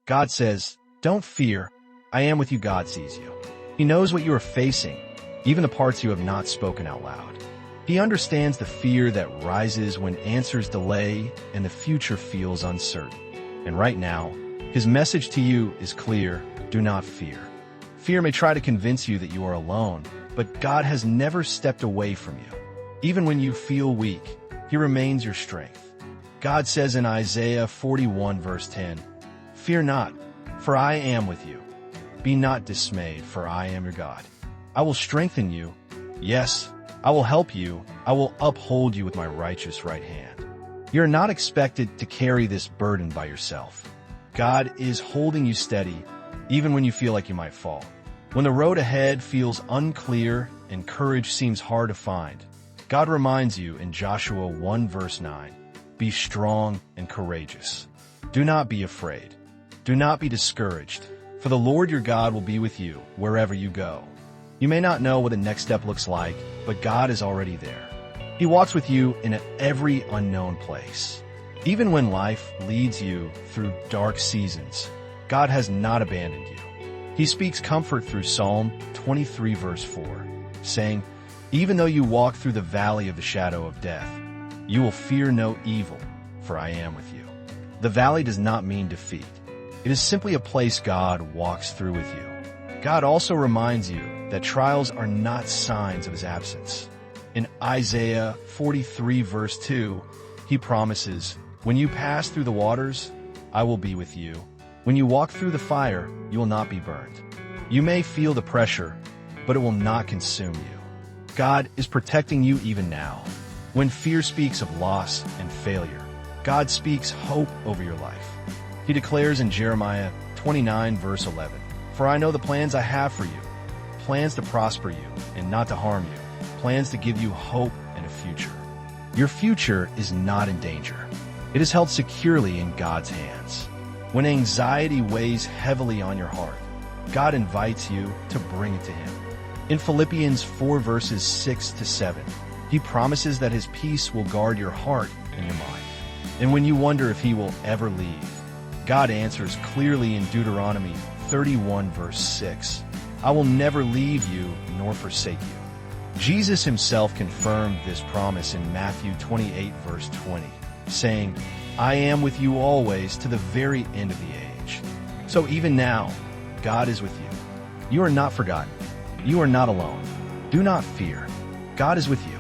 God says, "Don't fear. I am with you." God sees you. He knows what you are facing, even the parts you have not spoken out loud. He understands the fear that rises when answers delay and the future feels uncertain. And right now, his message to you is clear: do not fear. Fear may try to convince you that you are alone, but God has never stepped away from you. Even when you feel weak, he remains your strength. God says in Isaiah 41 verse 10, "Fear not, for I am with you. Be not dismayed, for I am your God. I will strengthen you. Yes, I will help you. I will uphold you with my righteous right hand." You're not expected to carry this burden by yourself. God is holding you steady, even when you feel like you might fall. When the road ahead feels unclear and courage seems hard to find, God reminds you in Joshua 1 verse 9, "Be strong and courageous. Do not be afraid. Do not be discouraged, for the Lord your God will be with you wherever you go." You may not know what the next step looks like, but God is already there. He walks with you in every unknown place. Even when life leads you through dark seasons, God has not abandoned you. He speaks comfort through Psalm 23 verse 4, saying, "Even though you walk through the valley of the shadow of death, you will fear no evil, for I am with you." The valley does not mean defeat. It is simply a place God walks through with you. God also reminds you that trials are not signs of his absence. In Isaiah 43 verse 2, he promises, "When you pass through the waters, I will be with you. When you walk through the fire, you will not be burned." You may feel the pressure, but it will not consume you. God is protecting you even now. When fear speaks of loss and failure, God speaks hope over your life. He declares in Jeremiah 29 verse 11, "For I know the plans I have for you, plans to prosper you and not to harm you, plans to give you hope and a future." Your future is not in danger. It is held securely in God's hands. When anxiety weighs heavily on your heart, God invites you to bring it to him. In Philippians 4 verses 6 to 7, he promises that his peace will guard your heart and your mind. And when you wonder if he will ever leave, God answers clearly in Deuteronomy 31 verse 6, "I will never leave you nor forsake you." Jesus himself confirmed this promise in Matthew 28 verse 20, saying, "I am with you always to the very end of the age." So even now, God is with you. You are not forgotten. You are not alone. Do not fear. God is with you.